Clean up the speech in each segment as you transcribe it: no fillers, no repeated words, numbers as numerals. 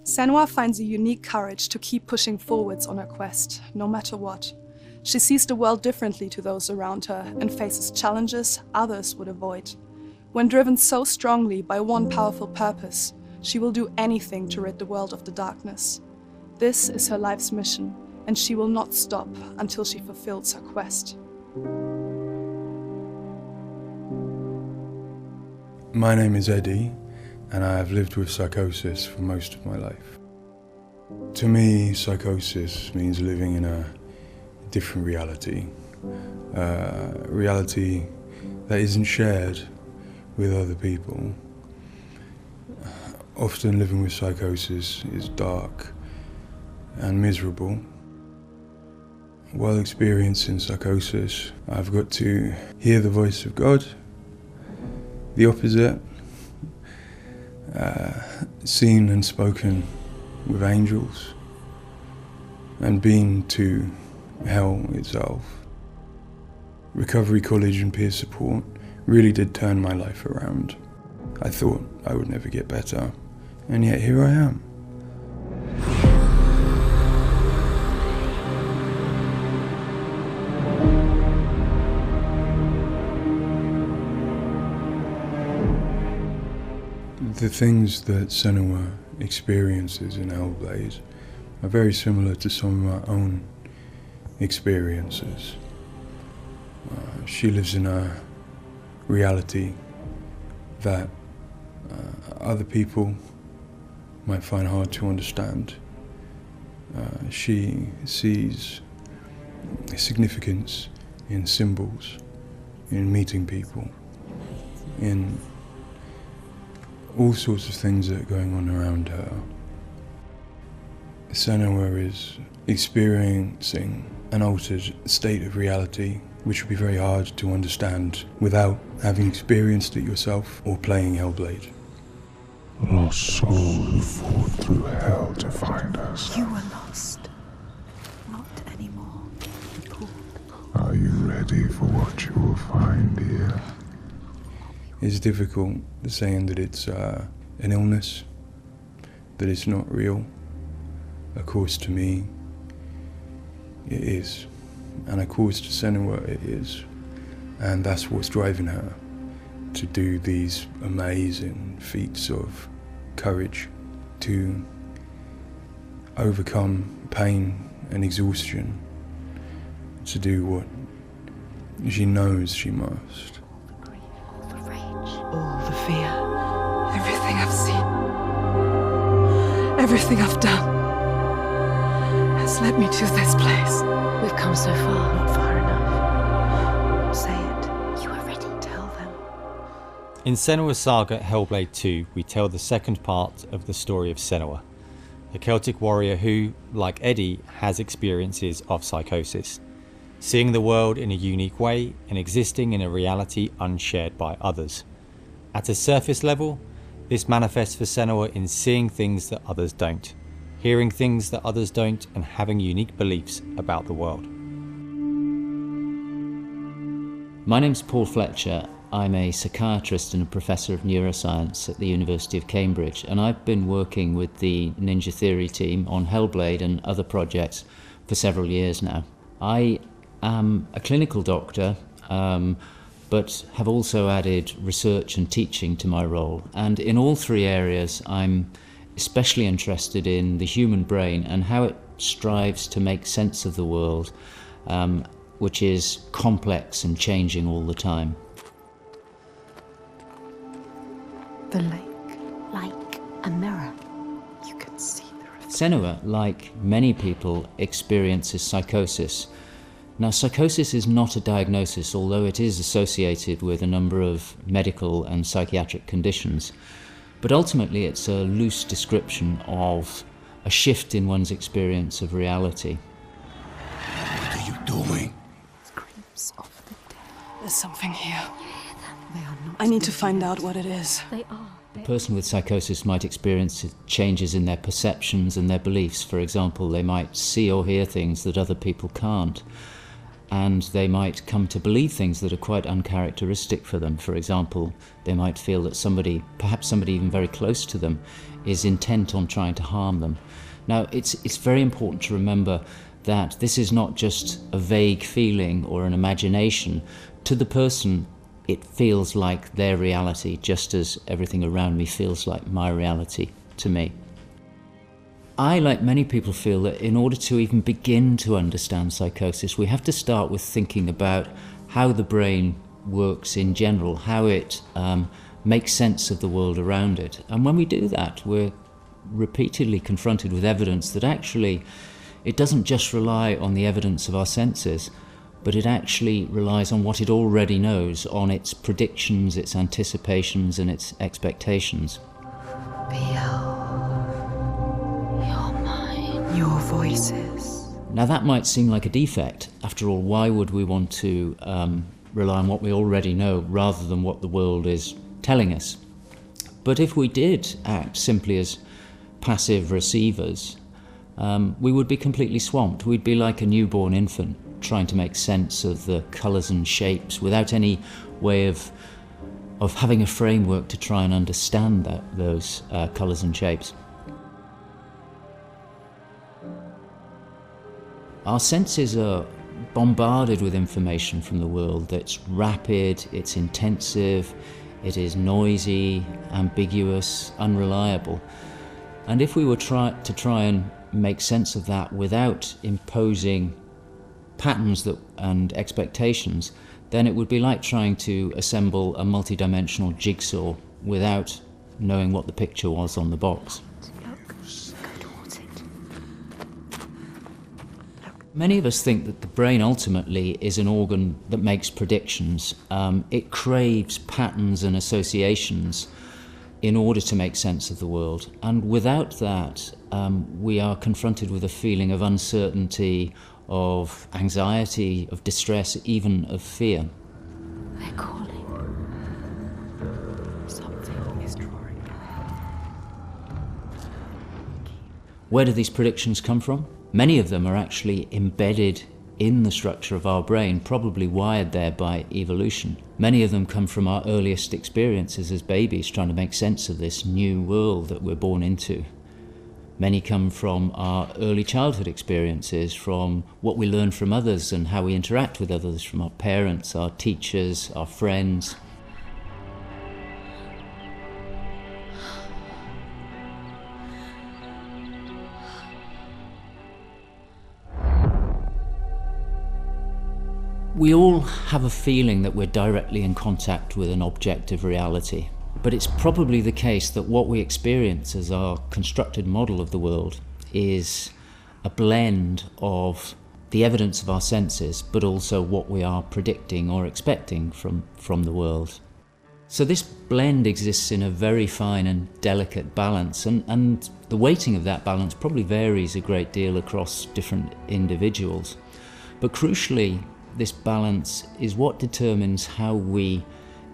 Senua finds a unique courage to keep pushing forwards on her quest, no matter what. She sees the world differently to those around her and faces challenges others would avoid. When driven so strongly by one powerful purpose, she will do anything to rid the world of the darkness. This is her life's mission, and she will not stop until she fulfills her quest. My name is Eddie, and I have lived with psychosis for most of my life. To me, psychosis means living in a different reality, a reality that isn't shared with other people. Often living with psychosis is dark and miserable. While experiencing psychosis, I've got to hear the voice of God, the opposite, seen and spoken with angels, and been to hell itself. Recovery college and peer support really did turn my life around. I thought I would never get better, and yet here I am. The things that Senua experiences in Hellblade are very similar to some of my own experiences. She lives in a reality that other people might find hard to understand. She sees significance in symbols, in meeting people, in all sorts of things that are going on around her. Senua is experiencing an altered state of reality which would be very hard to understand without having experienced it yourself or playing Hellblade. Lost soul who fought through hell to find us. You were lost. Not anymore. Are you ready for what you will find here? It's difficult saying that it's an illness, that it's not real. Of course, to me, it is. And of course, to Senua, it is. And that's what's driving her to do these amazing feats of courage, to overcome pain and exhaustion, to do what she knows she must. All the fear, everything I've seen, everything I've done has led me to this place. We've come so far, not far enough. Say it. You are ready. Tell them. In Senua's Saga Hellblade 2, we tell the second part of the story of Senua, a Celtic warrior who, like Eddie, has experiences of psychosis, seeing the world in a unique way and existing in a reality unshared by others. At a surface level, this manifests for Senua in seeing things that others don't, hearing things that others don't, and having unique beliefs about the world. My name's Paul Fletcher. I'm a psychiatrist and a professor of neuroscience at the University of Cambridge, and I've been working with the Ninja Theory team on Hellblade and other projects for several years now. I am a clinical doctor, but have also added research and teaching to my role. And in all three areas, I'm especially interested in the human brain and how it strives to make sense of the world, which is complex and changing all the time. The lake, like a mirror. You can see the reflection. Senua, like many people, experiences psychosis. Now, psychosis is not a diagnosis, although it is associated with a number of medical and psychiatric conditions. But ultimately, it's a loose description of a shift in one's experience of reality. What are you doing? Screams of the dead. There's something here. They are not. I need to find out what it is. They are. A person with psychosis might experience changes in their perceptions and their beliefs. For example, they might see or hear things that other people can't. and they might come to believe things that are quite uncharacteristic for them. For example, they might feel that somebody, perhaps somebody even very close to them, is intent on trying to harm them. Now, it's very important to remember that this is not just a vague feeling or an imagination. To the person, it feels like their reality, just as everything around me feels like my reality to me. I, like many people, feel that in order to even begin to understand psychosis, we have to start with thinking about how the brain works in general, how it makes sense of the world around it. And when we do that, we're repeatedly confronted with evidence that actually it doesn't just rely on the evidence of our senses, but it actually relies on what it already knows, on its predictions, its anticipations, and its expectations. Your voices. Now that might seem like a defect. After all, why would we want to rely on what we already know rather than what the world is telling us? But if we did act simply as passive receivers, we would be completely swamped. We'd be like a newborn infant trying to make sense of the colours and shapes without any way of having a framework to try and understand those colours and shapes. Our senses are bombarded with information from the world that's rapid, it's intensive, it is noisy, ambiguous, unreliable. And if we were to try and make sense of that without imposing patterns and expectations, then it would be like trying to assemble a multi-dimensional jigsaw without knowing what the picture was on the box. Many of us think that the brain ultimately is an organ that makes predictions. It craves patterns and associations in order to make sense of the world. And without that, we are confronted with a feeling of uncertainty, of anxiety, of distress, even of fear. They're calling. Something is drawing. Where do these predictions come from? Many of them are actually embedded in the structure of our brain, probably wired there by evolution. Many of them come from our earliest experiences as babies, trying to make sense of this new world that we're born into. Many come from our early childhood experiences, from what we learn from others and how we interact with others, from our parents, our teachers, our friends. We all have a feeling that we're directly in contact with an objective reality, but it's probably the case that what we experience as our constructed model of the world is a blend of the evidence of our senses, but also what we are predicting or expecting from the world. So this blend exists in a very fine and delicate balance, and the weighting of that balance probably varies a great deal across different individuals. But crucially, this balance is what determines how we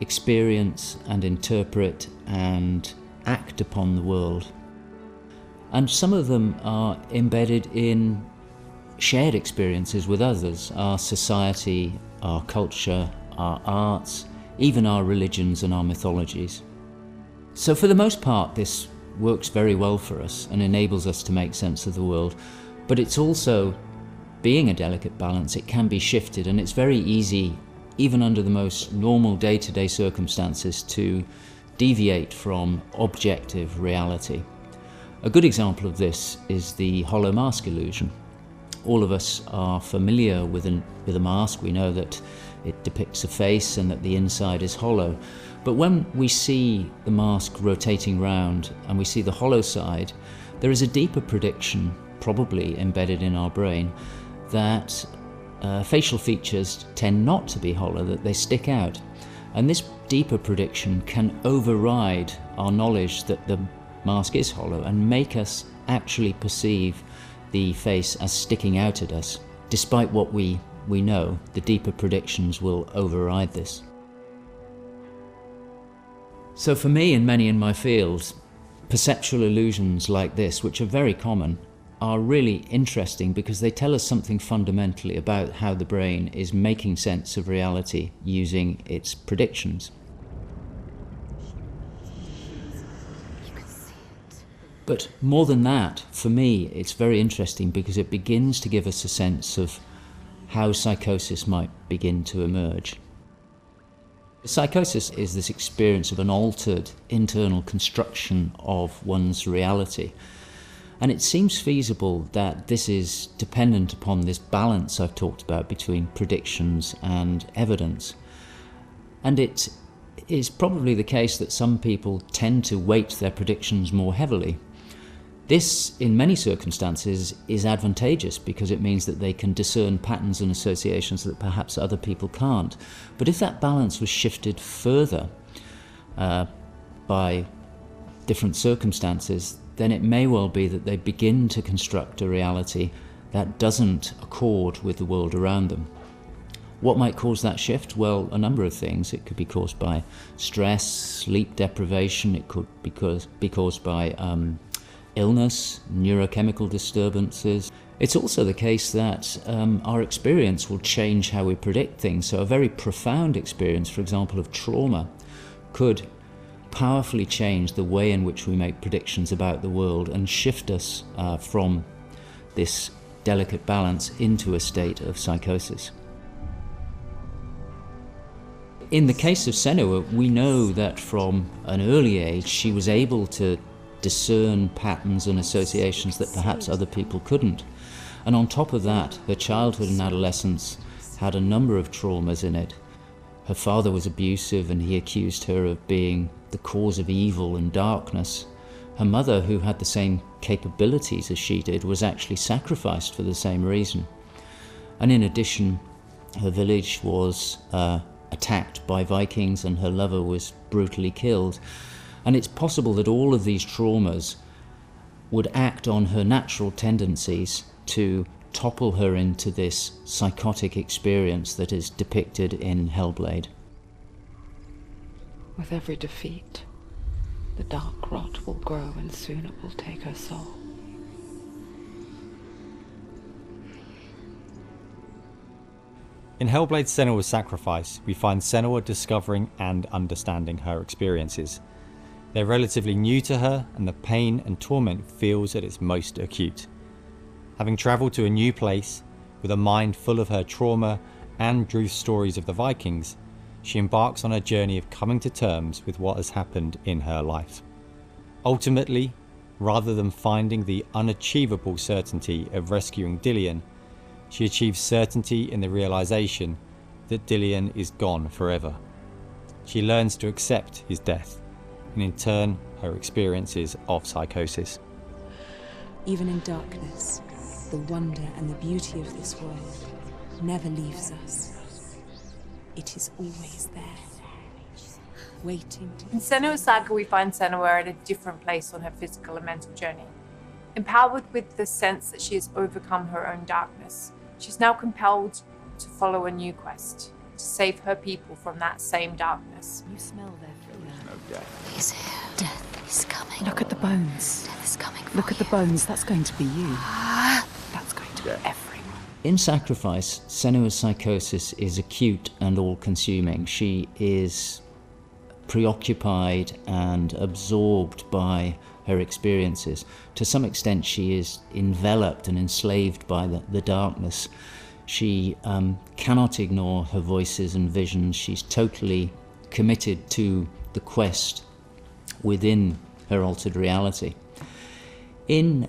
experience and interpret and act upon the world. And some of them are embedded in shared experiences with others, our society, our culture, our arts, even our religions and our mythologies. So for the most part, this works very well for us and enables us to make sense of the world, but it's also, being a delicate balance, it can be shifted, and it's very easy, even under the most normal day-to-day circumstances, to deviate from objective reality. A good example of this is the hollow mask illusion. All of us are familiar with a mask. We know that it depicts a face and that the inside is hollow. But when we see the mask rotating round and we see the hollow side, there is a deeper prediction, probably embedded in our brain, that facial features tend not to be hollow, that they stick out. And this deeper prediction can override our knowledge that the mask is hollow and make us actually perceive the face as sticking out at us. Despite what we know, the deeper predictions will override this. So for me and many in my field, perceptual illusions like this, which are very common, are really interesting because they tell us something fundamentally about how the brain is making sense of reality using its predictions. But more than that, for me, it's very interesting because it begins to give us a sense of how psychosis might begin to emerge. Psychosis is this experience of an altered internal construction of one's reality. And it seems feasible that this is dependent upon this balance I've talked about between predictions and evidence. And it is probably the case that some people tend to weight their predictions more heavily. This, in many circumstances, is advantageous because it means that they can discern patterns and associations that perhaps other people can't. But if that balance was shifted further by different circumstances, then it may well be that they begin to construct a reality that doesn't accord with the world around them. What might cause that shift? Well, a number of things. It could be caused by stress, sleep deprivation. It could be caused by illness, neurochemical disturbances. It's also the case that our experience will change how we predict things. So a very profound experience, for example, of trauma, could powerfully change the way in which we make predictions about the world and shift us from this delicate balance into a state of psychosis. In the case of Senua, we know that from an early age she was able to discern patterns and associations that perhaps other people couldn't. And on top of that, her childhood and adolescence had a number of traumas in it. Her father was abusive and he accused her of being the cause of evil and darkness. Her mother, who had the same capabilities as she did, was actually sacrificed for the same reason. And in addition, her village was attacked by Vikings and her lover was brutally killed. And it's possible that all of these traumas would act on her natural tendencies to topple her into this psychotic experience that is depicted in Hellblade. With every defeat, the dark rot will grow and soon it will take her soul. In Hellblade's Senua's Sacrifice, we find Senua discovering and understanding her experiences. They're relatively new to her, and the pain and torment feels at its most acute. Having travelled to a new place, with a mind full of her trauma and truth stories of the Vikings, she embarks on a journey of coming to terms with what has happened in her life. Ultimately, rather than finding the unachievable certainty of rescuing Dillion, she achieves certainty in the realisation that Dillion is gone forever. She learns to accept his death, and in turn, her experiences of psychosis. Even in darkness, the wonder and the beauty of this world never leaves us. It is always there, waiting to... In Senua's Saga, we find Senua at a different place on her physical and mental journey. Empowered with the sense that she has overcome her own darkness, she's now compelled to follow a new quest, to save her people from that same darkness. You smell their fear. He's here. Death is coming. Look at the bones. Death is coming for Look at the bones. That's going to be you. That's going to be everyone. In Sacrifice, Senua's psychosis is acute and all-consuming. She is preoccupied and absorbed by her experiences. To some extent, she is enveloped and enslaved by the darkness. She cannot ignore her voices and visions. She's totally committed to the quest within her altered reality. In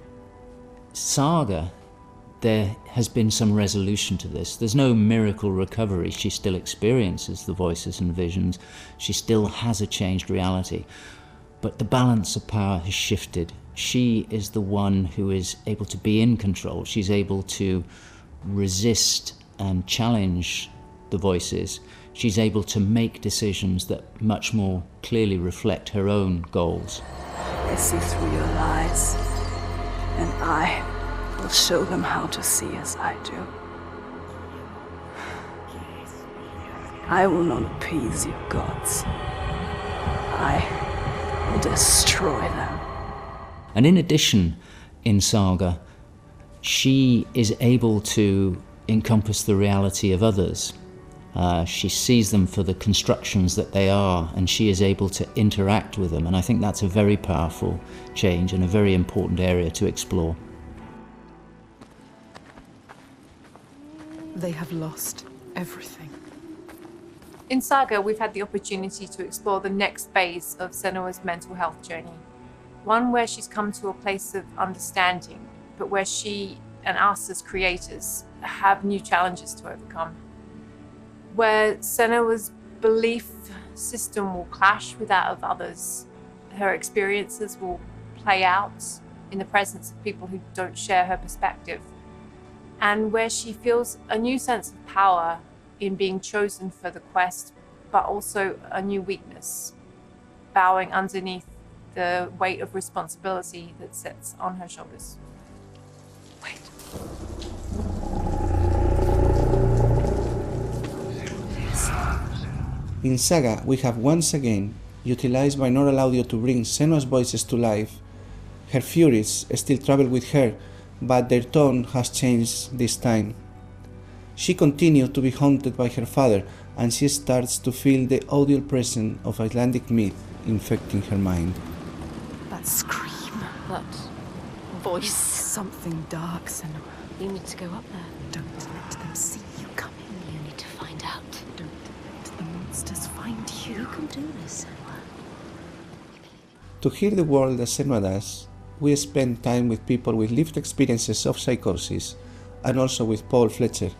Saga, there has been some resolution to this. There's no miracle recovery. She still experiences the voices and visions. She still has a changed reality. But the balance of power has shifted. She is the one who is able to be in control. She's able to resist and challenge the voices. She's able to make decisions that much more clearly reflect her own goals. They see through your lies, and I will show them how to see as I do. I will not appease your gods. I will destroy them. And in addition, in Saga, she is able to encompass the reality of others. She sees them for the constructions that they are, and she is able to interact with them. And I think that's a very powerful change and a very important area to explore. They have lost everything. In Saga, we've had the opportunity to explore the next phase of Senua's mental health journey. One where she's come to a place of understanding, but where she and us as creators have new challenges to overcome. Where Senua's belief system will clash with that of others. Her experiences will play out in the presence of people who don't share her perspective. And where she feels a new sense of power in being chosen for the quest, but also a new weakness, bowing underneath the weight of responsibility that sits on her shoulders. Wait. In Saga, we have once again utilized binaural audio to bring Senua's voices to life. Her furies still travel with her, but their tone has changed this time. She continues to be haunted by her father, and she starts to feel the audial presence of Icelandic myth infecting her mind. That scream. That voice. Something dark, Senua. You need to go up there. Don't let them see you coming. You need to find out. Don't let the monsters find you. You can do this, Senua. To hear the world as Senua does, we spend time with people with lived experiences of psychosis, and also with Paul Fletcher.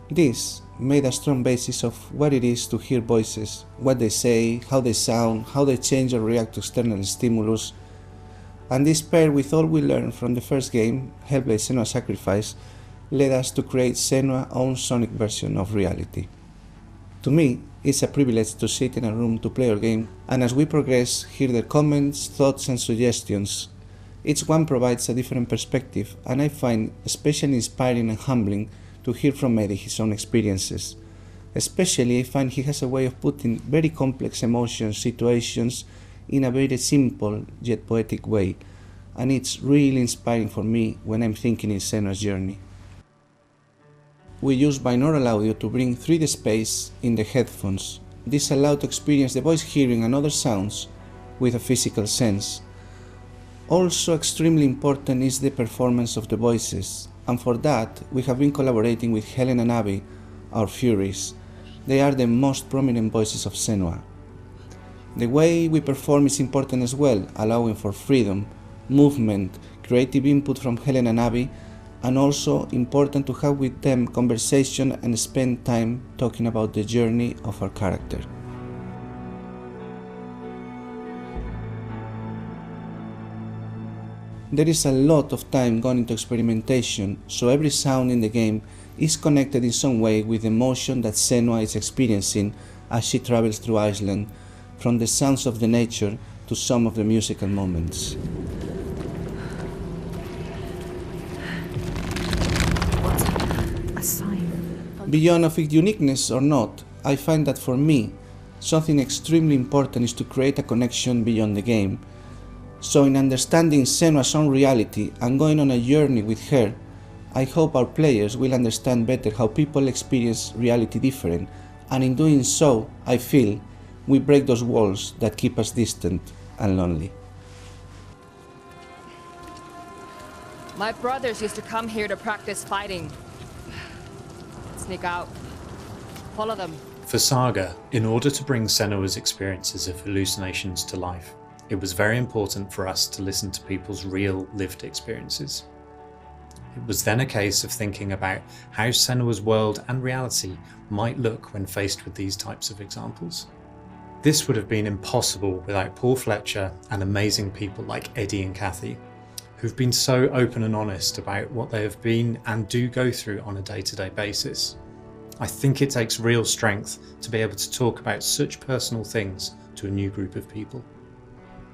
This made a strong basis of what it is to hear voices, what they say, how they sound, how they change or react to external stimulus. And this paired with all we learned from the first game, Hellblade: Senua's Sacrifice, led us to create Senua's own sonic version of reality. To me, it's a privilege to sit in a room to play our game, and as we progress, hear their comments, thoughts and suggestions. Each one provides a different perspective, and I find especially inspiring and humbling to hear from Eddie his own experiences. Especially, I find he has a way of putting very complex emotions, situations, in a very simple yet poetic way, and it's really inspiring for me when I'm thinking in Senua's journey. We use binaural audio to bring 3D space in the headphones. This allows to experience the voice hearing and other sounds with a physical sense. Also extremely important is the performance of the voices, and for that we have been collaborating with Helen and Abby, our Furies. They are the most prominent voices of Senua. The way we perform is important as well, allowing for freedom, movement, creative input from Helen and Abby, and also important to have with them conversation and spend time talking about the journey of our character. There is a lot of time gone into experimentation, so every sound in the game is connected in some way with the emotion that Senua is experiencing as she travels through Iceland, from the sounds of the nature to some of the musical moments. What's a sign? Beyond of its uniqueness or not, I find that for me, something extremely important is to create a connection beyond the game. So in understanding Senua's own reality and going on a journey with her, I hope our players will understand better how people experience reality different, and in doing so, I feel, we break those walls that keep us distant and lonely. My brothers used to come here to practice fighting. Sneak out. Follow them. For Saga, in order to bring Senua's experiences of hallucinations to life, it was very important for us to listen to people's real lived experiences. It was then a case of thinking about how Senua's world and reality might look when faced with these types of examples. This would have been impossible without Paul Fletcher and amazing people like Eddie and Kathy, who've been so open and honest about what they have been and do go through on a day-to-day basis. I think it takes real strength to be able to talk about such personal things to a new group of people.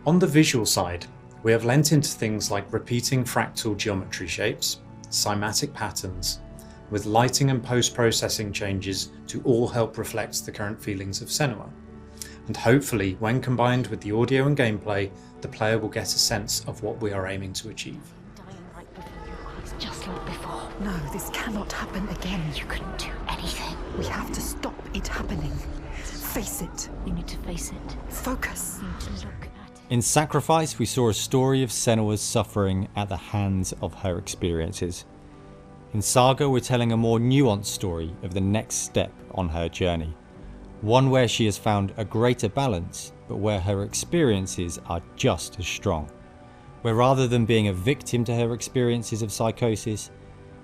On the visual side, we have lent into things like repeating fractal geometry shapes, cymatic patterns, with lighting and post-processing changes to all help reflect the current feelings of Senua. And hopefully, when combined with the audio and gameplay, the player will get a sense of what we are aiming to achieve. Dying right before your eyes, just just like before. No, this cannot happen again. You couldn't do anything. We have to stop it happening. Face it. You need to face it. Focus. You need to look at it. In Sacrifice, we saw a story of Senua's suffering at the hands of her experiences. In Saga, we're telling a more nuanced story of the next step on her journey. One where she has found a greater balance, but where her experiences are just as strong. Where rather than being a victim to her experiences of psychosis,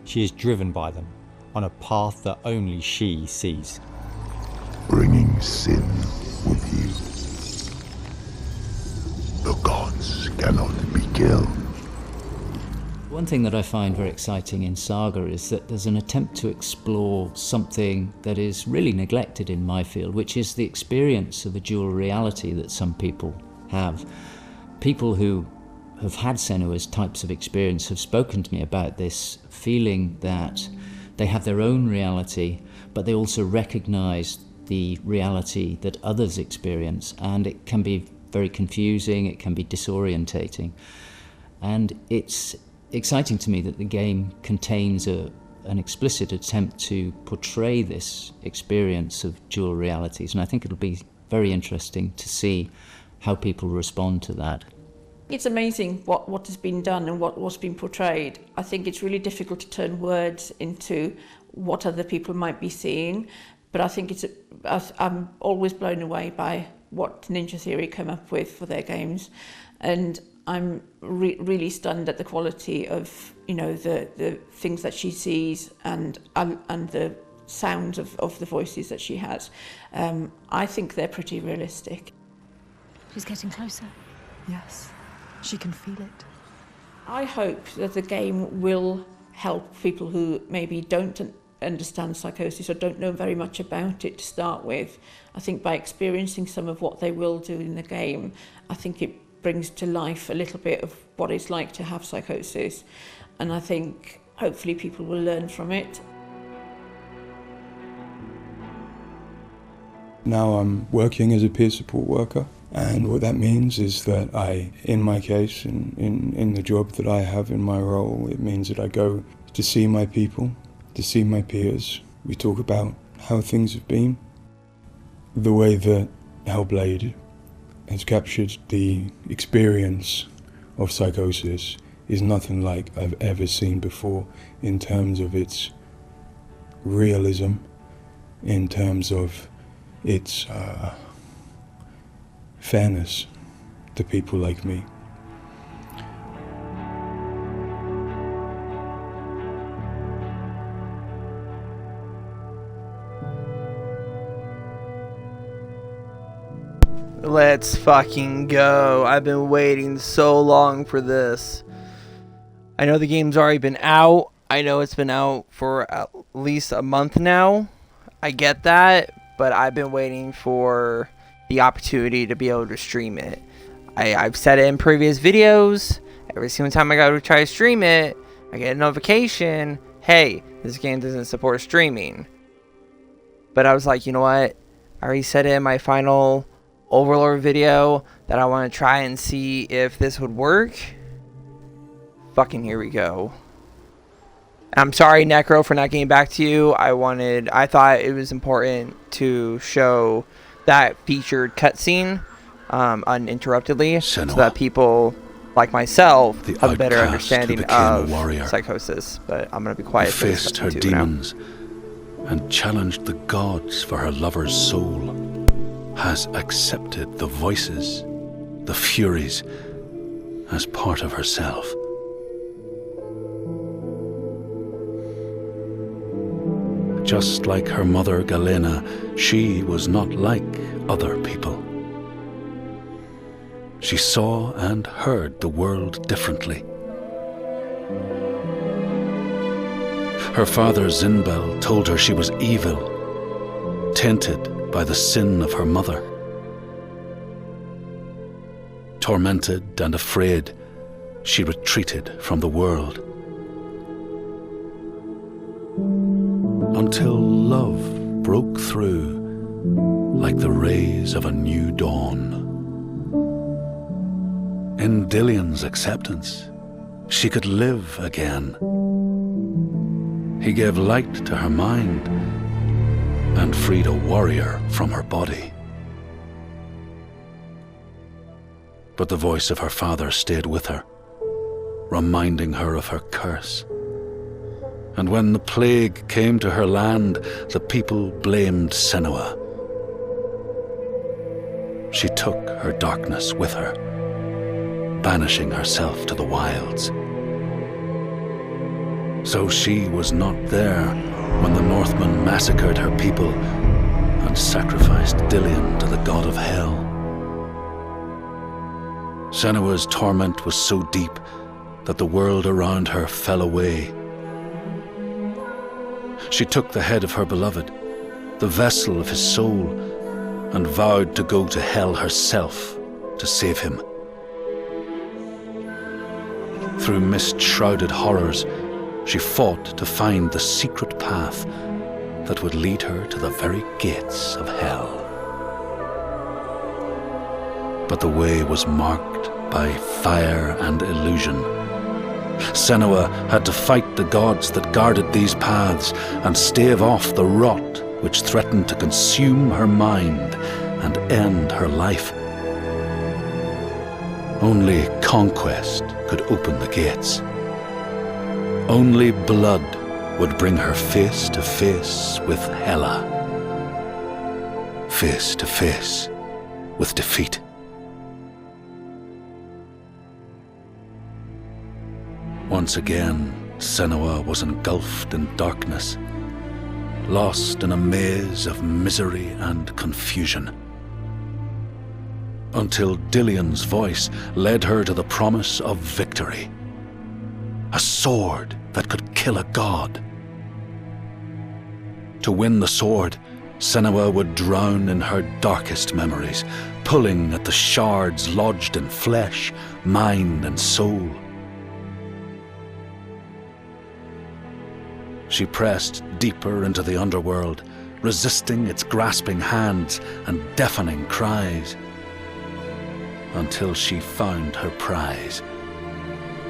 she is driven by them on a path that only she sees. Bringing sin with you. The gods cannot be killed. One thing that I find very exciting in Saga is that there's an attempt to explore something that is really neglected in my field, which is the experience of a dual reality that some people have. People who have had Senua's types of experience have spoken to me about this feeling that they have their own reality, but they also recognize the reality that others experience, and it can be very confusing, it can be disorientating. And it's exciting to me that the game contains an explicit attempt to portray this experience of dual realities, and I think it'll be very interesting to see how people respond to that. It's amazing what has been done and what's been portrayed. I think it's really difficult to turn words into what other people might be seeing, but I think I'm always blown away by what Ninja Theory come up with for their games, and I'm really stunned at the quality of, you know, the things that she sees and the sounds of the voices that she has. I think they're pretty realistic. She's getting closer. Yes, she can feel it. I hope that the game will help people who maybe don't understand psychosis or don't know very much about it to start with. I think by experiencing some of what they will do in the game, I think it brings to life a little bit of what it's like to have psychosis, and I think hopefully people will learn from it. Now I'm working as a peer support worker, and what that means is that in my case, in the job that I have in my role, it means that I go to see my people, to see my peers. We talk about how things have been. The way that Hellblade has captured the experience of psychosis is nothing like I've ever seen before, in terms of its realism, in terms of its fairness to people like me. Let's fucking go. I've been waiting so long for this. I know the game's already been out. I know it's been out for at least a month now. I get that, but I've been waiting for the opportunity to be able to stream it. I've said it in previous videos. Every single time I go to try to stream it, I get a notification, hey, this game doesn't support streaming. But I was like, you know what? I already said it in my final Overlord video that I want to try and see if this would work. Fucking here we go. I'm sorry, Necro, for not getting back to you. I thought it was important to show that featured cutscene uninterruptedly, Senua, so that people like myself have a better outcast understanding who became a of warrior. psychosis. But I'm gonna be quiet. Who faced her demons and challenged the gods for her lover's soul, has accepted the voices, the furies, as part of herself. Just like her mother Galena, she was not like other people. She saw and heard the world differently. Her father Zinbel told her she was evil, tainted by the sin of her mother. Tormented and afraid, she retreated from the world. Until love broke through like the rays of a new dawn. In Dillion's acceptance, she could live again. He gave light to her mind and freed a warrior from her body. But the voice of her father stayed with her, reminding her of her curse. And when the plague came to her land, the people blamed Senua. She took her darkness with her, banishing herself to the wilds. So she was not there when the Northmen massacred her people and sacrificed Dilian to the god of hell. Senua's torment was so deep that the world around her fell away. She took the head of her beloved, the vessel of his soul, and vowed to go to hell herself to save him. Through mist-shrouded horrors, she fought to find the secret path that would lead her to the very gates of hell. But the way was marked by fire and illusion. Senua had to fight the gods that guarded these paths and stave off the rot which threatened to consume her mind and end her life. Only conquest could open the gates. Only blood would bring her face to face with Hela, face to face with defeat. Once again, Senua was engulfed in darkness, lost in a maze of misery and confusion, until Dilian's voice led her to the promise of victory. A sword that could kill a god. To win the sword, Senua would drown in her darkest memories, pulling at the shards lodged in flesh, mind, and soul. She pressed deeper into the underworld, resisting its grasping hands and deafening cries, until she found her prize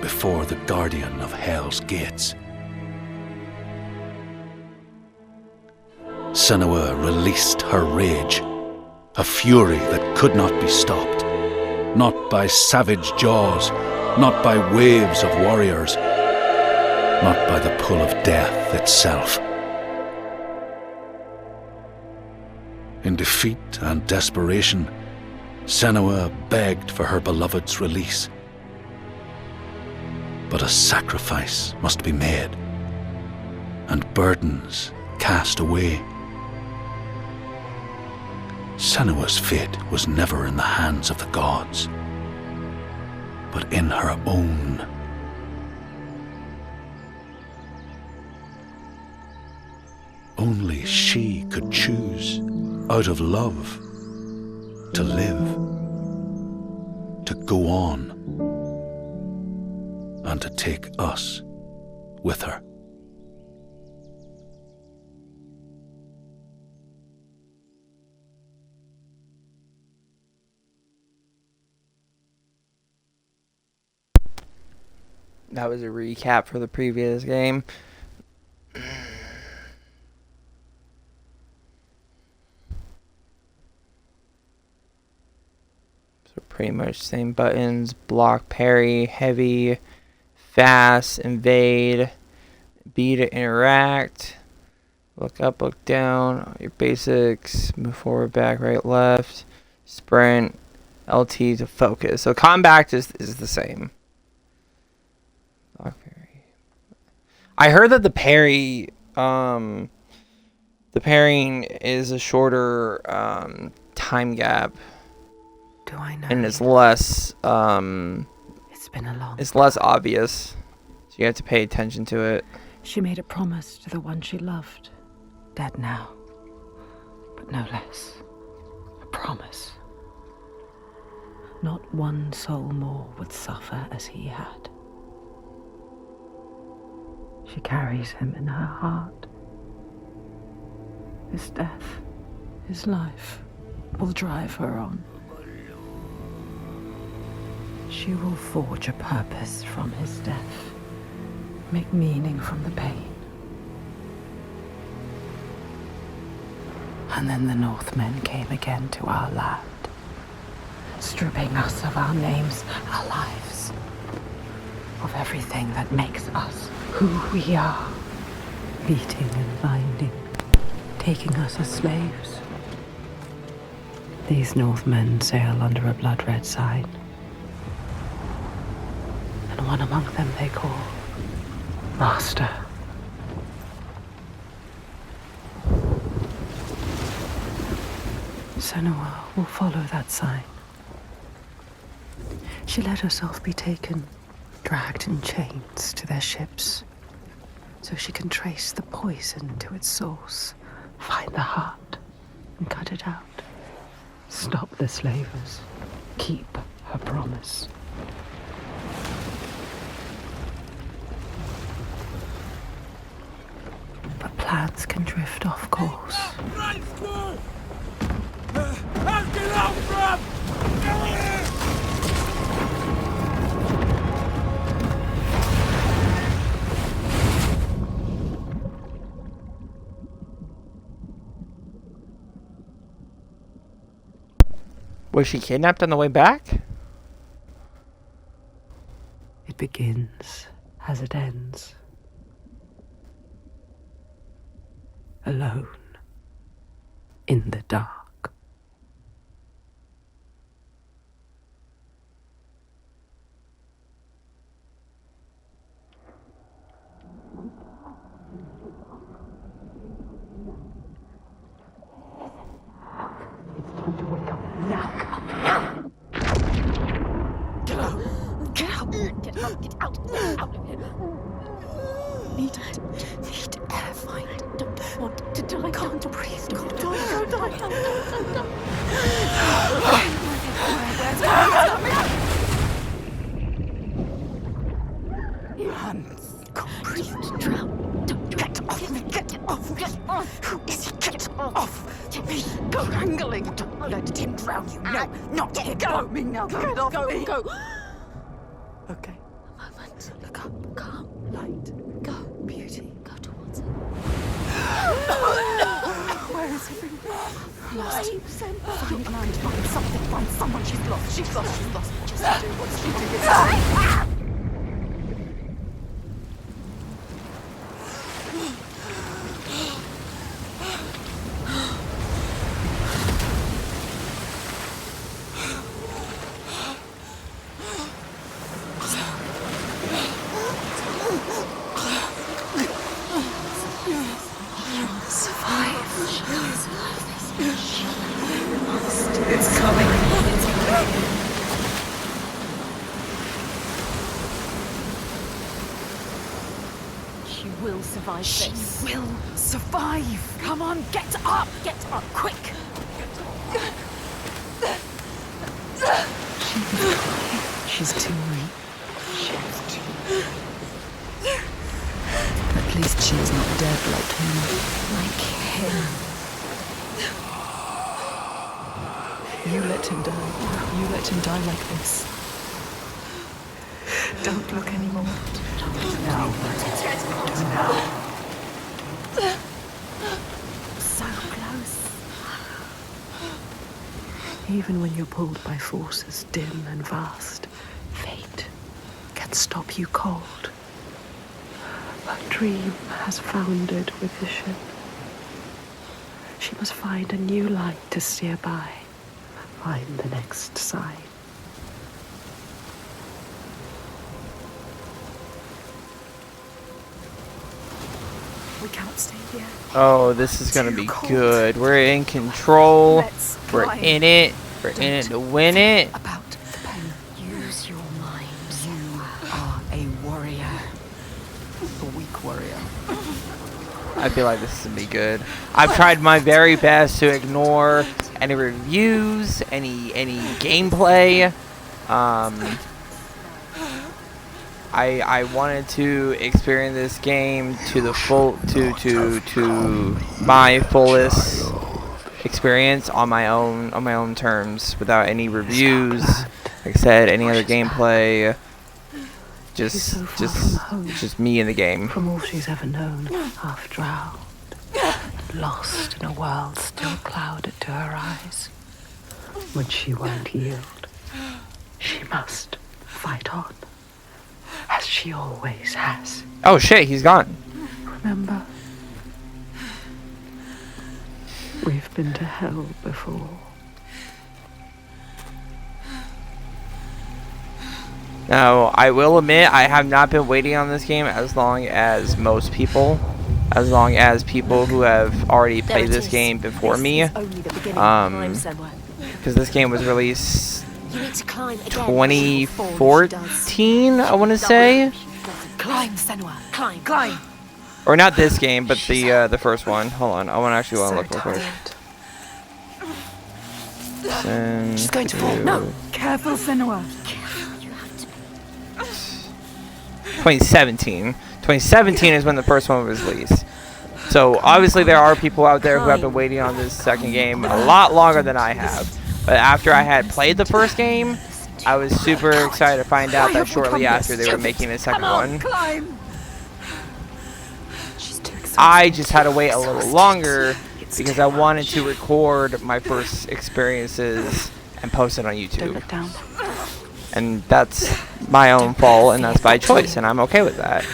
before the guardian of Hell's gates. Senua released her rage, a fury that could not be stopped, not by savage jaws, not by waves of warriors, not by the pull of death itself. In defeat and desperation, Senua begged for her beloved's release. But a sacrifice must be made, and burdens cast away. Senua's fate was never in the hands of the gods, but in her own. Only she could choose, out of love, to live, to go on, and to take us with her. That was a recap for the previous game. So pretty much same buttons: block, parry, heavy, fast, invade, B to interact, look up, look down, your basics, move forward, back, right, left, sprint, LT to focus. So combat is the same. Block, parry. I heard that the parrying is a shorter time gap. Do I know? And it's less It's been a long it's less obvious. So you have to pay attention to it. She made a promise to the one she loved. Dead now. But no less. A promise. Not one soul more would suffer as he had. She carries him in her heart. His death, his life, will drive her on. She will forge a purpose from his death, make meaning from the pain, And then the Northmen came again to our land, stripping us of our names, our lives, of everything that makes us who we are, beating and binding, taking us as slaves. These Northmen sail under a blood-red sign, and one among them they call Master. Senua will follow that sign. She let herself be taken, dragged in chains to their ships, so she can trace the poison to its source, find the heart, and cut it out. Stop the slavers. Keep her promise. But plans can drift off course. Was she kidnapped on the way back? It begins as it ends. Alone. In the dark. Get out of here. Need air, find. Don't want to die. Can't breathe. Don't die. Hands. Can't breathe. Drown. Don't get off me. Get off. Get off. Who is he? Get off. Me. Go wrangling. Don't let him drown you. No, not him. Go. Me now. Get off me. Go. Okay. A moment. Look up. Calm. Light. Go. Beauty. Go towards it. Where is he? Lost. Find land. Find something. Find someone. She's lost. She's lost. Just do what she did. She will survive. Come on, get up. Get up, quick. She's too weak. At least she's not dead like him. You let him die. You let him die like this. Don't look anymore. No. So close. Even when you're pulled by forces dim and vast, fate can stop you cold. Her dream has foundered with the ship. She must find a new light to steer by. Find the next sign. We can't stay here. Oh, this is gonna be good. We're in control. We're in it. We're in it to win it. About the pen. Use your mind. You are a warrior. A weak warrior. I feel like this is gonna be good. I've tried my very best to ignore any reviews, any gameplay. I wanted to experience this game to the full to my fullest experience on my own terms, without any reviews. Like I said, any other gameplay. Just me in the game. From all she's ever known, half drowned, lost in a world still clouded to her eyes. When she won't yield, she must fight on, as she always has. Oh shit, he's gone. Remember? We've been to hell before. Now, I will admit, I have not been waiting on this game as long as most people. As long as people who have already played this game before me. Because this game was released 2014, I want to say. Climb, Senua. Climb. Or not this game, but the first one. Hold on, I want to actually look real quick. She's going to fall. No, careful, Senua. 2017. 2017 is when the first one was released. So obviously there are people out there who have been waiting on this second game a lot longer than I have. But after I had played the first game, I was super excited to find out that shortly after they were making a second one. I just had to wait a little longer because I wanted to record my first experiences and post it on YouTube. And that's my own fault, and that's by choice, and I'm okay with that.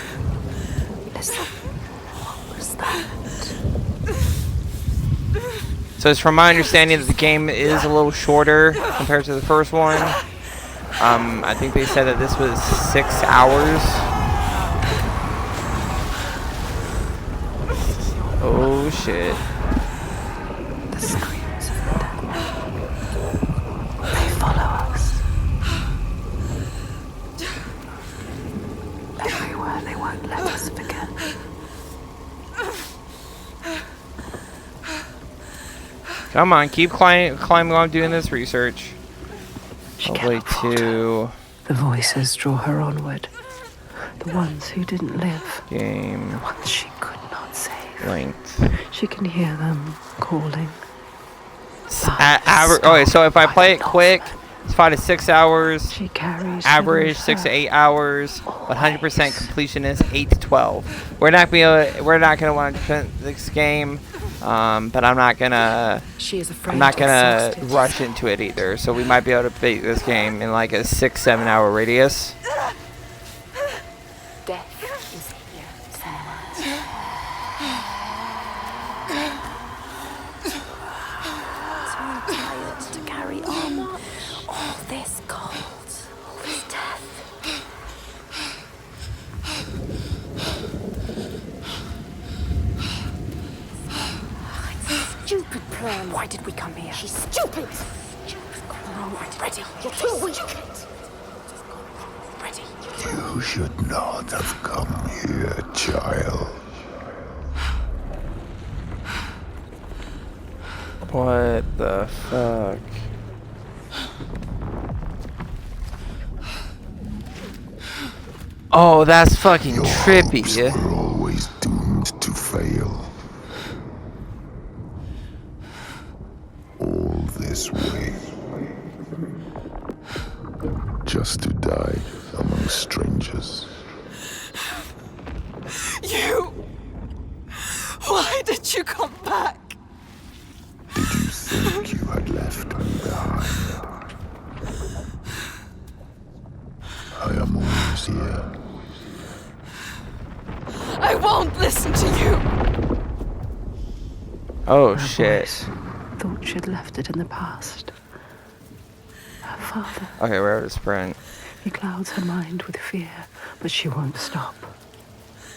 So it's from my understanding that the game is a little shorter compared to the first one. I think they said that this was 6 hours. Oh shit. The screams of the dead. They follow us. Everywhere they won't let us forget. Come on, keep climbing while I'm doing this research. Hellblade 2. The voices draw her onward. The ones who didn't live. Game. The ones she could not save. Length. She can hear them calling. Okay, so if I play it quick, it's 5 to 6 hours. She carries average 6 to 8 hours. 100% completion is 8 to 12. We're not gonna 100% this game, but I'm not gonna rush into it either. So we might be able to beat this game in like a 6-7 hour radius. Death is here, Too tired to carry on. All this cold, all this death. Stupid plan. Why did we come here? She's stupid. Ready. You're too weak. Ready. You should not have come here, child. What the fuck? Oh, that's fucking trippy. Your hopes were always doomed to fail. All this way. Just to die among strangers. You! Why did you come back? Did you think you had left me behind? I am always here. I won't listen to you! Oh Her shit. voice thought she'd left it in the past. Her father. Okay, we're out of sprint. He clouds her mind with fear, but she won't stop.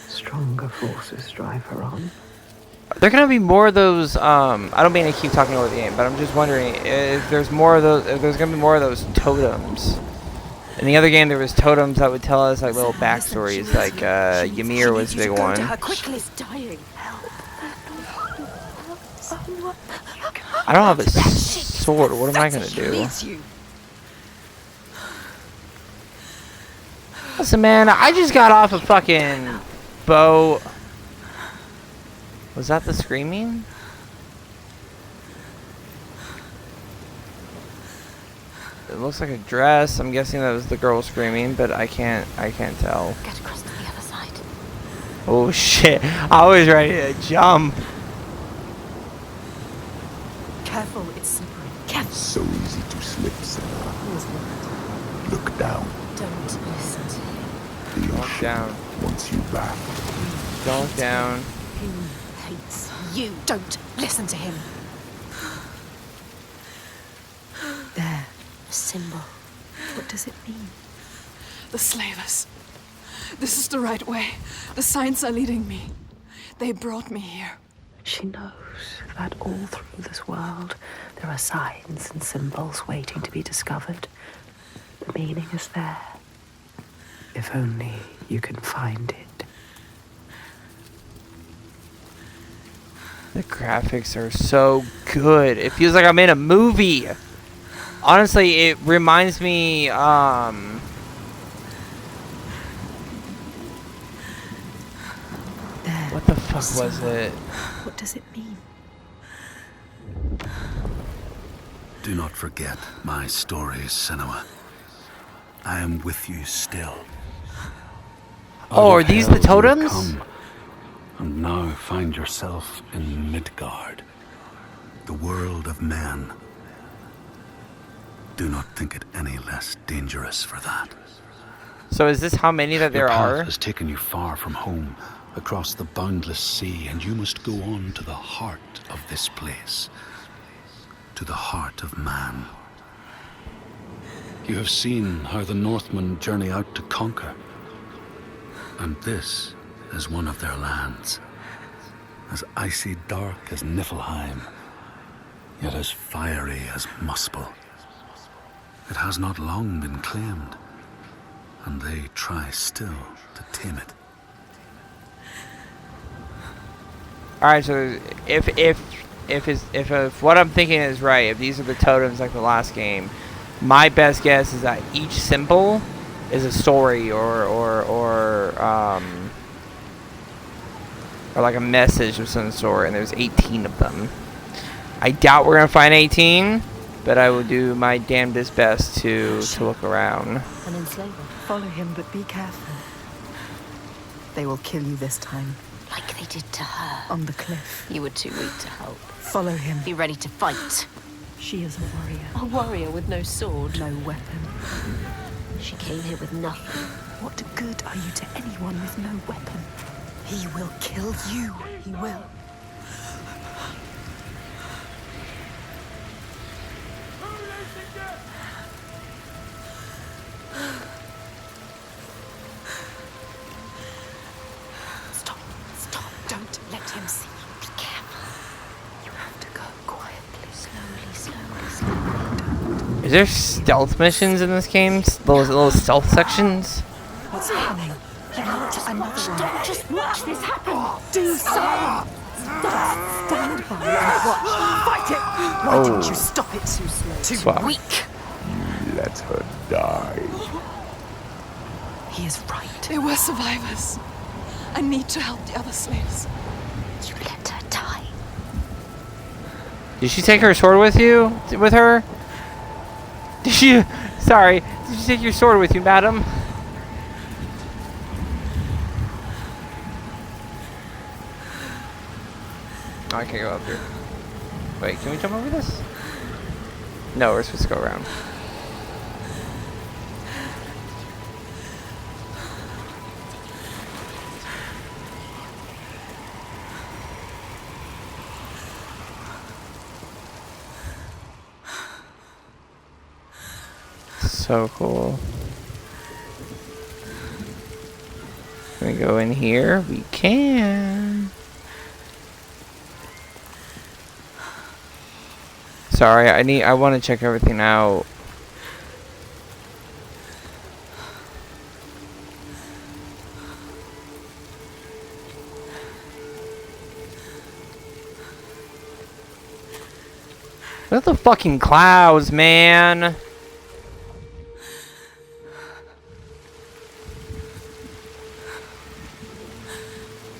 Stronger forces drive her on. Are there gonna be more of those? I don't mean to keep talking over the game, but I'm just wondering if there's more of those. If there's gonna be more of those totems. In the other game, there was totems that would tell us like little backstories. Like Ymir was a big one. Quickly, is dying. I don't have a sword. What am I gonna do? Listen, man, I just got off a fucking boat. Was that the screaming? It looks like a dress. I'm guessing that was the girl screaming, but I can't tell. Get across to the other side. Oh shit! I was ready to jump. Careful, it's slippery. Careful. So easy to slip, Senua. Look down. Don't listen to him. The Look ocean down. wants you back. Don't down. He hates you. Don't listen to him. There, a symbol. What does it mean? The slavers. This is the right way. The signs are leading me. They brought me here. She knows that all through this world there are signs and symbols waiting to be discovered. The meaning is there. If only you can find it. The graphics are so good. It feels like I'm in a movie. Honestly, it reminds me, what the fuck was it? What does it mean? Do not forget my stories, Senua. I am with you still. Oh, are these the Hell, you have totems? come, and now find yourself in Midgard, the world of men. Do not think it any less dangerous for that. So is this how many that there Your path are? has taken you far from home, across the boundless sea, and you must go on to the heart of this place, to the heart of man. You have seen how the Northmen journey out to conquer, and this is one of their lands, as icy dark as Niflheim, yet as fiery as Muspel. It has not long been claimed, and they try still to tame it. Alright, so if what I'm thinking is right, if these are the totems like the last game, my best guess is that each symbol is a story or like a message of some sort, and there's 18 of them. I doubt we're gonna find 18, but I will do my damnedest best to look around. An enslaver. Follow him, but be careful. They will kill you this time. Like they did to her. On the cliff. You were too weak to help. Follow him. Be ready to fight. She is a warrior. A warrior with no sword. No weapon. She came here with nothing. What good are you to anyone with no weapon? He will kill you. He will. Stop. Don't let him see you. Be careful. You have to go quietly. Slowly. Is there stealth missions in this game? Those little stealth sections? What's happening? Another one. Just watch this happen. Do something. Stand by and watch. Fight it. Why didn't you stop it? Too slow. Too Swap. weak. Let her die. He is right. They were survivors. I need to help the other slaves. You let her die. Did she take her sword with you? With her? Did she? Sorry. Did you take your sword with you, madam? Oh, I can't go up here. Wait, can we jump over this? No, we're supposed to go around. So cool. Can we go in here? We can. Sorry, I want to check everything out. What are the fucking clouds, man?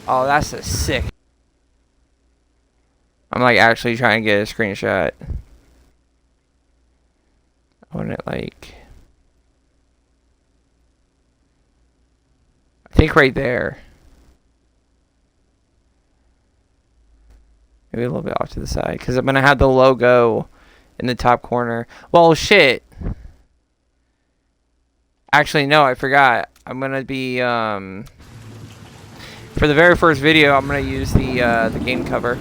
Oh, that's a sick. I'm like actually trying to get a screenshot. I want it like, I think right there. Maybe a little bit off to the side, because I'm going to have the logo in the top corner. Well, shit. Actually, no, I forgot. I'm going to be, for the very first video, I'm going to use the game cover.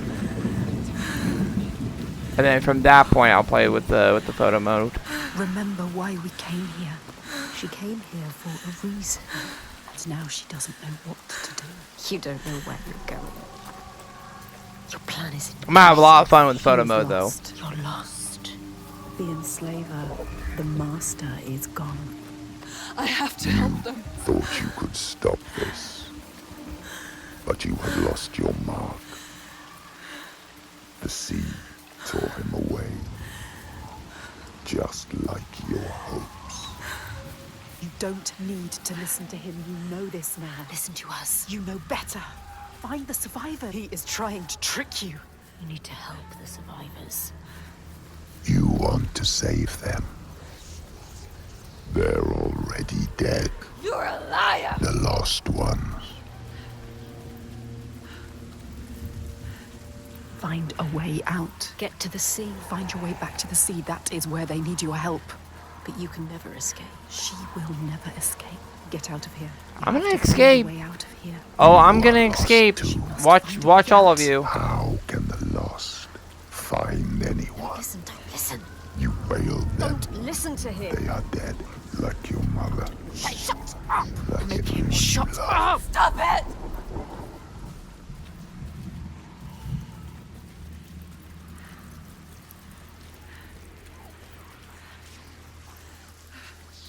And then from that point, I'll play with the photo mode. Remember why we came here. She came here for a reason. And now she doesn't know what to do. You don't know where you're going. Your plan is I'm gonna have a lot of fun with photo mode, though. You're lost. The enslaver, the master, is gone. I have to help them. Thought you could stop this, but you had lost your mark. The sea tore him away, just like your hopes. You don't need to listen to him. You know this now. Listen to us. You know better. Find the survivor. He is trying to trick you. You need to help the survivors. You want to save them. They're already dead. You're a liar! The lost ones. Find a way out. Get to the sea. Find your way back to the sea. That is where they need your help. But you can never escape. She will never escape. Get out of here. I'm gonna escape. Way out of here. Oh, I'm gonna escape. Watch all of you. How can the lost find anyone? Listen, don't listen. You failed them. Don't listen to him. They are dead, like your mother. Hey, shut up! Like Make him everyone shut you love. up! Stop it!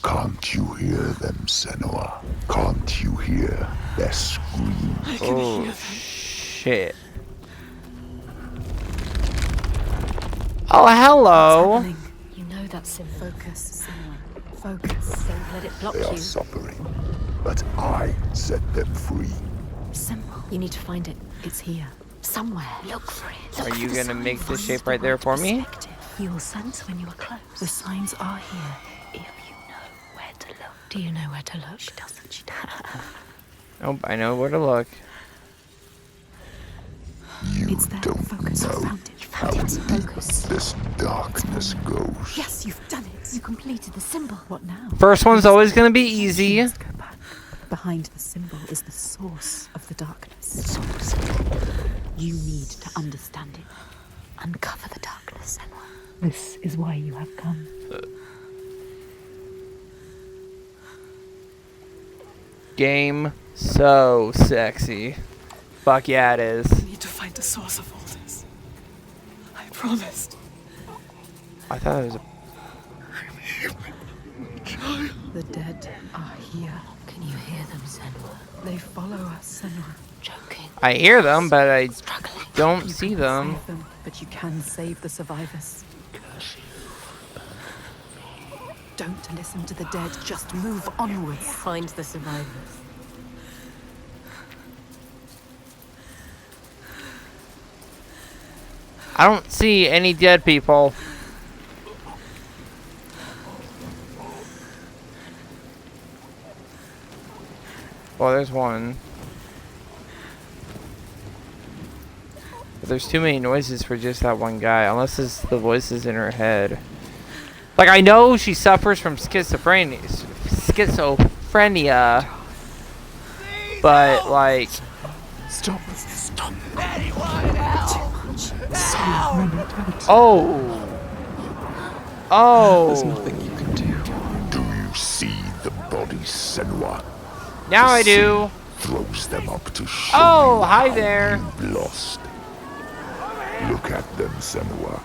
Can't you hear them, Senua? Can't you hear their screams? Oh, shit. Oh, hello. You know that symbol. Focus, Senua. Focus. Don't let it block They are you. suffering, but I set them free. Symbol. You need to find it. It's here. Somewhere. Look for it. Look Are you for the gonna make signs. this shape right there for me? You'll sense when you are close. The signs are here. If you know where to look. Do you know where to look? She doesn't. She doesn't. Nope, I know where to look. You It's there. don't Focus. know You found it. You how found it. deep Focus. this darkness goes. Yes, you've done it. You completed the symbol. What now? First one's always gonna be easy. You must go back. Behind the symbol is the source of the darkness. Source. You need to understand it. Uncover the darkness, Senua. This is why you have come. Game so sexy. Fuck yeah, it is. I need to find the source of all this. I promised. I thought it was a... The dead are here. Can you hear them, Senua? They follow us, Senua. Joking. I hear them, but I don't You see can't them. save them, but you can save the survivors. Don't listen to the dead, just move onwards. Find the survivors. I don't see any dead people. Well, there's one. But there's too many noises for just that one guy, unless it's the voices in her head. Like, I know she suffers from schizophrenia, but like, Stop. oh, There's nothing you can do. Do you see the body, Senua? now The I do. sea throws them up to show Oh, you hi how there. you've lost. Look at them, Senua.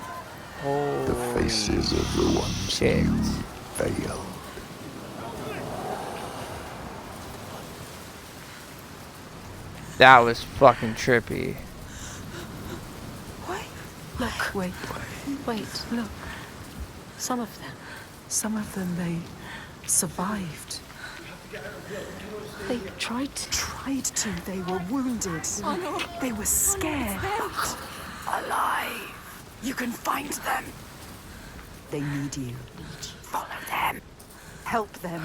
The faces of the ones you failed. That was fucking trippy. Look, wait. Look. Some of them, they survived. They tried to. They were wounded. They were scared. But alive. You can find them. They need you. Follow them. Help them.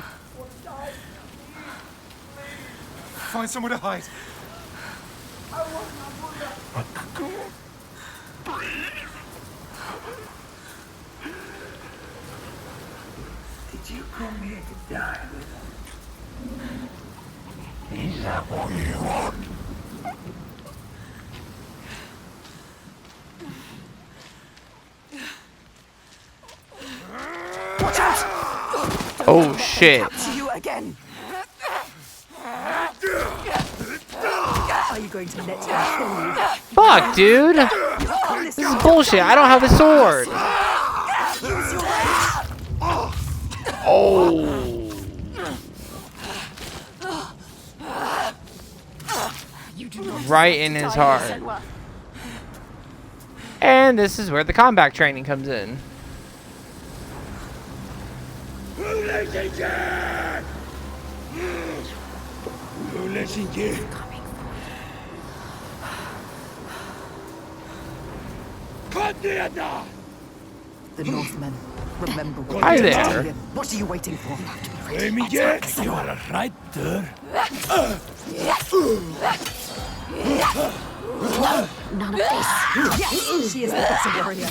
Find somewhere to hide. Watch out! Oh shit. Capture you again. Are you going to let him kill you? Fuck, dude. This is bullshit. I don't have a sword. Oh. Right in his heart. And this is where the combat training comes in. The Northmen. Remember what Hi you did there. to him. What are you waiting for? Let me get you are right there. None of this. Yes, she is the better warrior.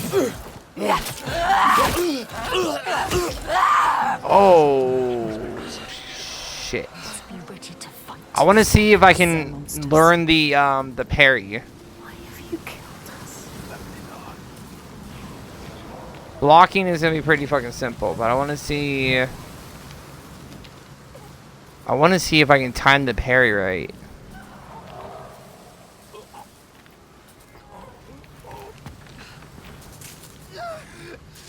Oh shit. I want to see if I can learn the parry. Blocking is gonna be pretty fucking simple, but I want to see if I can time the parry right.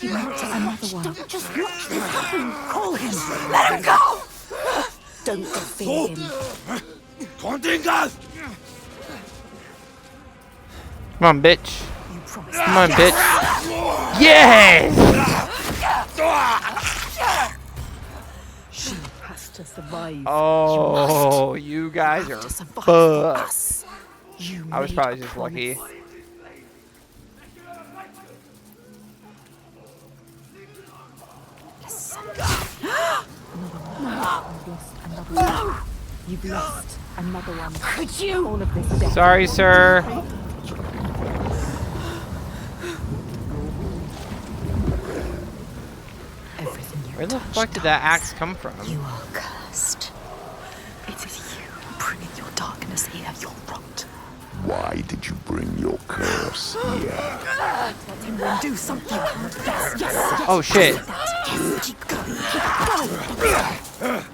Another one. Don't just watch this happen. Call him. Let him go. Don't defeat him. Come on, bitch. Come on, bitch. Yes! She has to survive. Oh, you guys are fucked. I was probably just lucky. You've lost another one. Could you? All of this death. Sorry, sir. Where the fuck did that axe come from? You are cursed. It is you bringing your darkness here. You're rot. Why did you bring your curse here? Let him do something. Yes, yes. Oh shit. Yes, keep going. Keep going.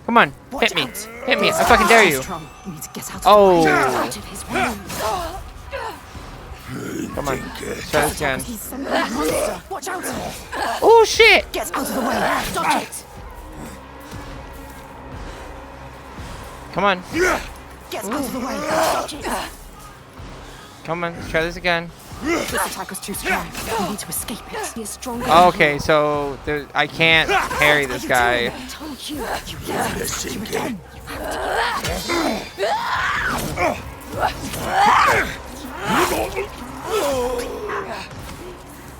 Come on, hit me. Hit me. I fucking dare you. You need to get out of Oh. the way. Out of his way. Come on. Try this again. He's some monster. Watch out. Oh shit. Get out of the way. Dodge it. Come on. Get out of the way. Dodge it. Come on. Let's try this again. This attack was too strong. We need to escape it. He is stronger. Okay, so I can't parry this guy. I told you. You can't attack you again.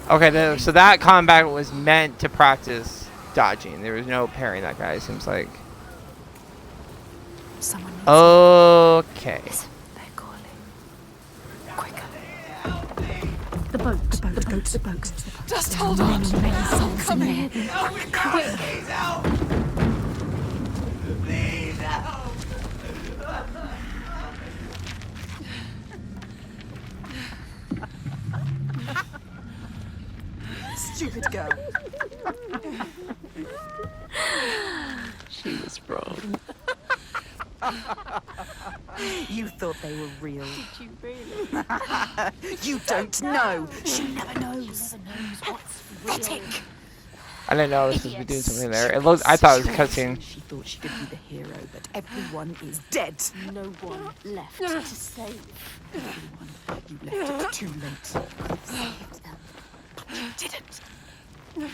Okay, so that combat was meant to practice dodging. There was no parrying that guy, it seems like. Someone needs okay. They're calling. Quicker. The boat. The boat. The boat. The boat. Just hold on. I'm coming. Quick. Stupid girl. She was wrong. You thought they were real. Did you really? You don't know. She never knows. Pathetic. I didn't know I was supposed to be doing something there. It looked. I thought it was a cutscene. She thought she could be the hero, but everyone is dead. No one left to save. Everyone. You left it too late. Saved them. But you didn't. You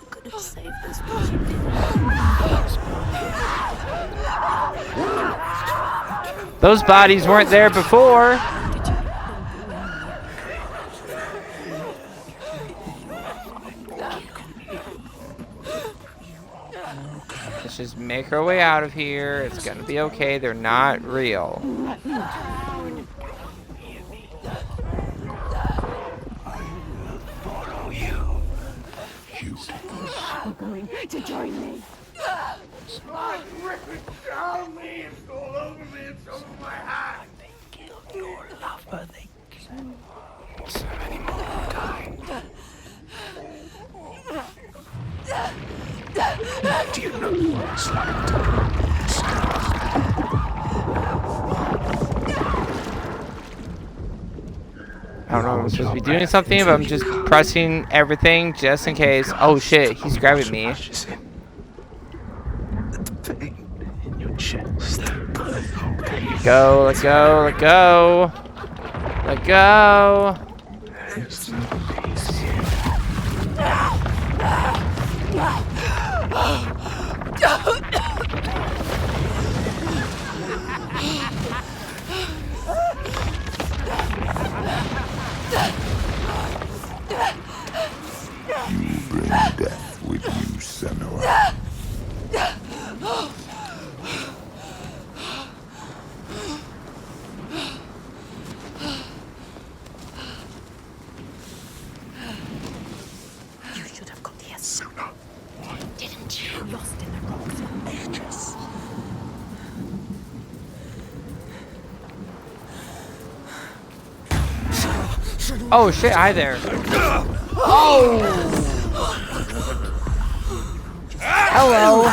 could have saved this, but you didn't. Those bodies weren't there before. Let's just make our way out of here. It's gonna be okay. They're not real. You're going to join me. Stop ripping down me! It's all over me, it's over my hat! They killed your lover, they killed. So many more died. Do you know what it's like to be I don't know if I'm supposed to be doing something, but I'm just pressing everything just in case. Oh shit, he's grabbing me. Go, let go, let go. Let go. You bring death with you, Senua. You should have got here sooner. Didn't you? Lost in the rocks for ages. Oh shit, hi there. Oh! Hello.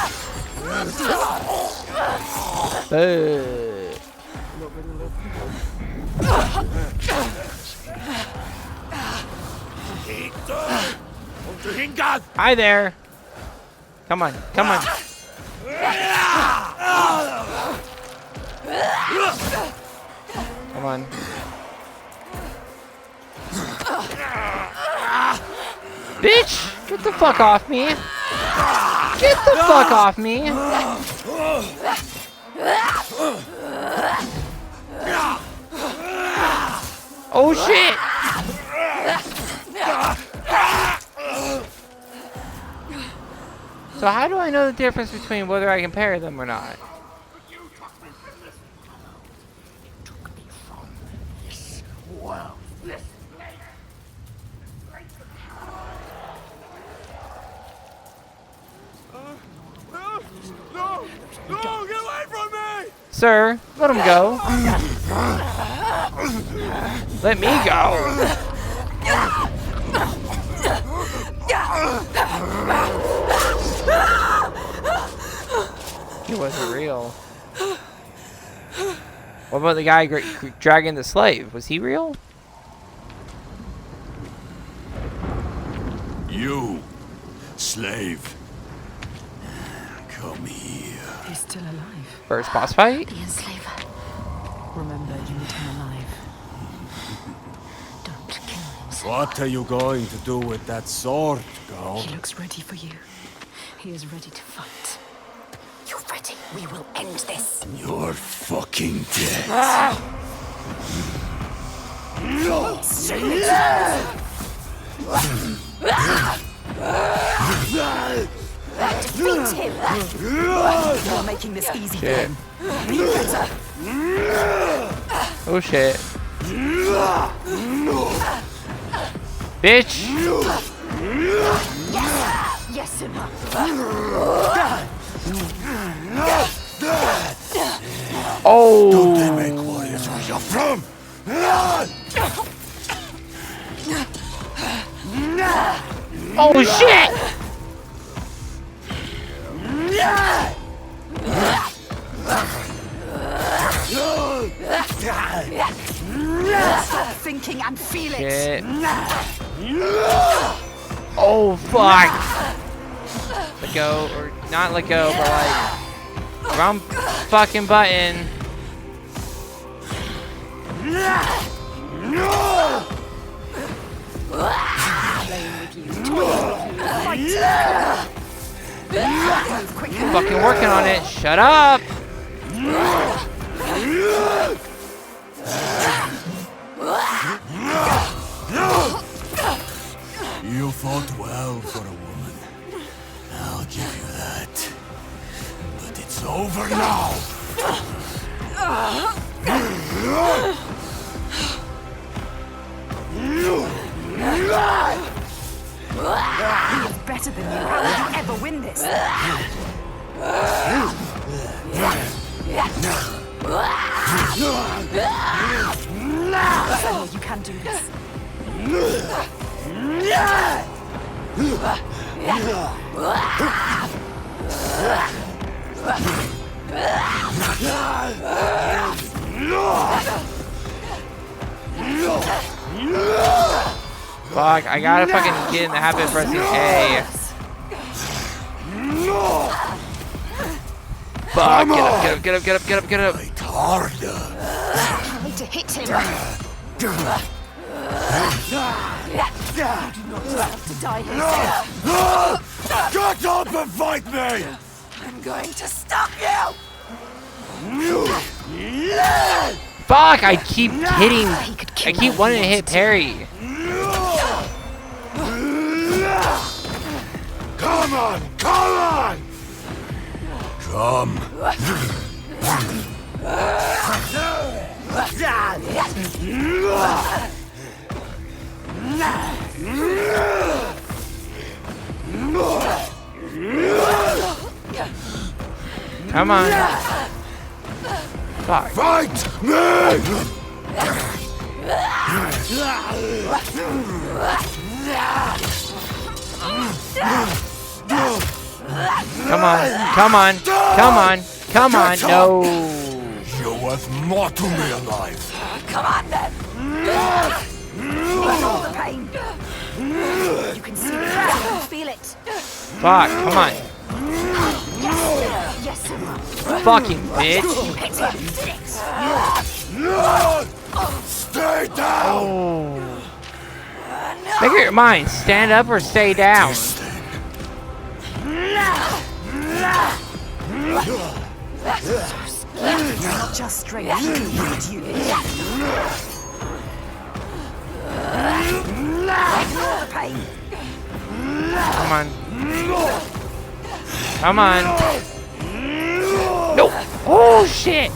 Hi there. Come on, come on. Come on. Bitch! Get the fuck off me! Get the fuck off me! Oh shit! So how do I know the difference between whether I can parry them or not? No, get away from me! Sir, let him go. Let me go. He wasn't real. What about the guy dragging the slave? Was he real? You, slave. Come here. He's still alive. First boss fight? The enslaver. Remember, you need him alive. Don't kill him. What are you going to do with that sword, girl? He looks ready for you. He is ready to fight. You're ready. We will end this. You're fucking dead. Defeat him. You're making this easy for him. Be better. Oh shit. Bitch! Yes, Senua. Oh! Don't they make warriors where you're from? Oh shit! Stop thinking and feel it. Shit. Oh fuck! Let go, or not let go, but like wrong fucking button. Fucking working on it. Shut up. You fought well for a woman. I'll give you that. over now. He is better than you. How will you ever win this? Senua, you can do this. Fuck, I gotta fucking get in the habit of pressing A. Fuck, get up. Fight harder. I need to hit him. You do not deserve to die here. Get up and fight me! I'm going to stop you! Fuck, I keep hitting. I keep wanting to hit parry. Come on! Come! Come on. Fuck. Fight me! Come on, no. You're worth more to me alive. Come on then! Feel the pain! You can see it, you can feel it! Fuck, come on. Yes! Fucking bitch. You hit him! Stay down! Make up your mind. Stand up or stay down. Not just straight, you need you. Ignore the pain. Come on. Come on. No. Oh shit.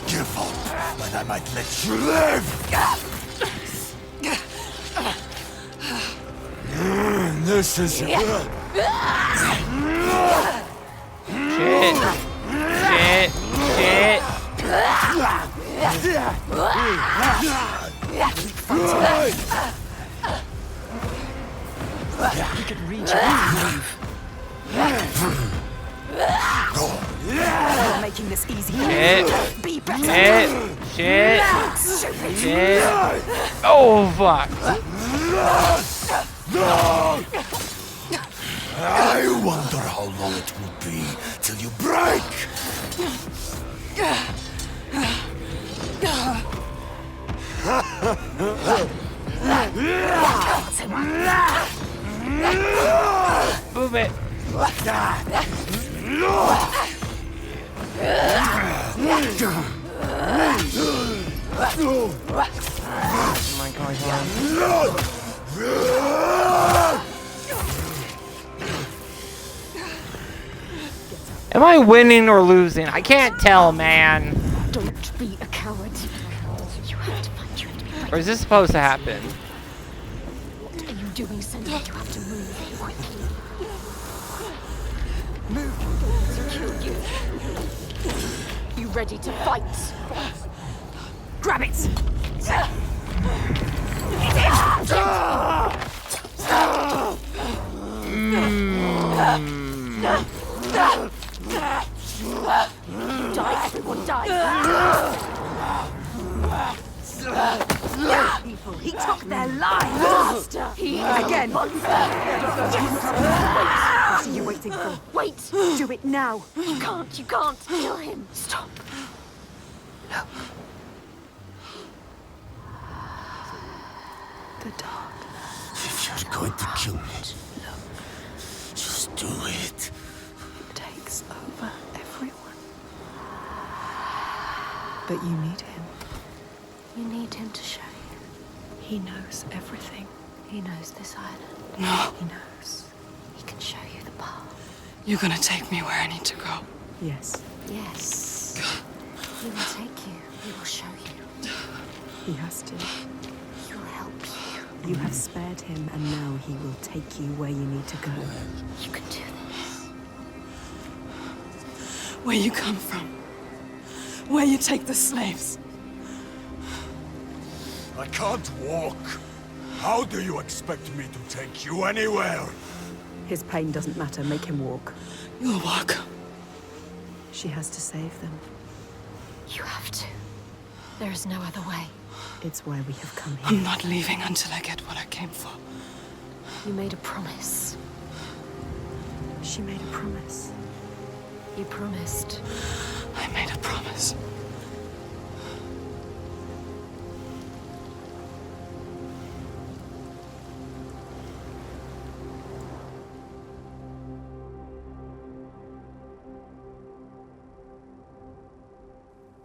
Give up, and I might let you live. This is Shit. You could reach it and move. You're making this easy. Be better. Shit. Oh fuck. I wonder how long it will be till you break. Move it. Am I winning or losing? I can't tell, man. Don't be a coward. You have to fight. You have to be brave. Or is this supposed to happen? What are you doing, Senua? You have to move quickly. Move. To kill you. You ready to fight? Grab it. Die, everyone die! People, he took their lives! Again! What are you waiting for? Wait! Do it now! You can't kill him! Stop! Look. The dark. If you're going to kill me, just do it. It takes over everyone. But you need him. You need him to show you. He knows everything. He knows this island. No. He knows. He can show you the path. You're gonna take me where I need to go. Yes. Yes. He will take you. He will show you. He has to. He will help you. You have spared him, and now he will take you where you need to go. You can do this. Where you come from. Where you take the slaves. I can't walk. How do you expect me to take you anywhere? His pain doesn't matter. Make him walk. You'll walk. She has to save them. You have to. There is no other way. It's why we have come here. I'm not leaving until I get what I came for. You made a promise. She made a promise. You promised. I made a promise.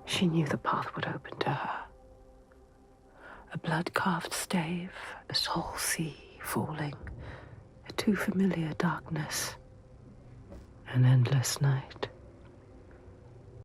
She knew the path would open to her. A blood-carved stave, a soul sea falling, a too familiar darkness, an endless night.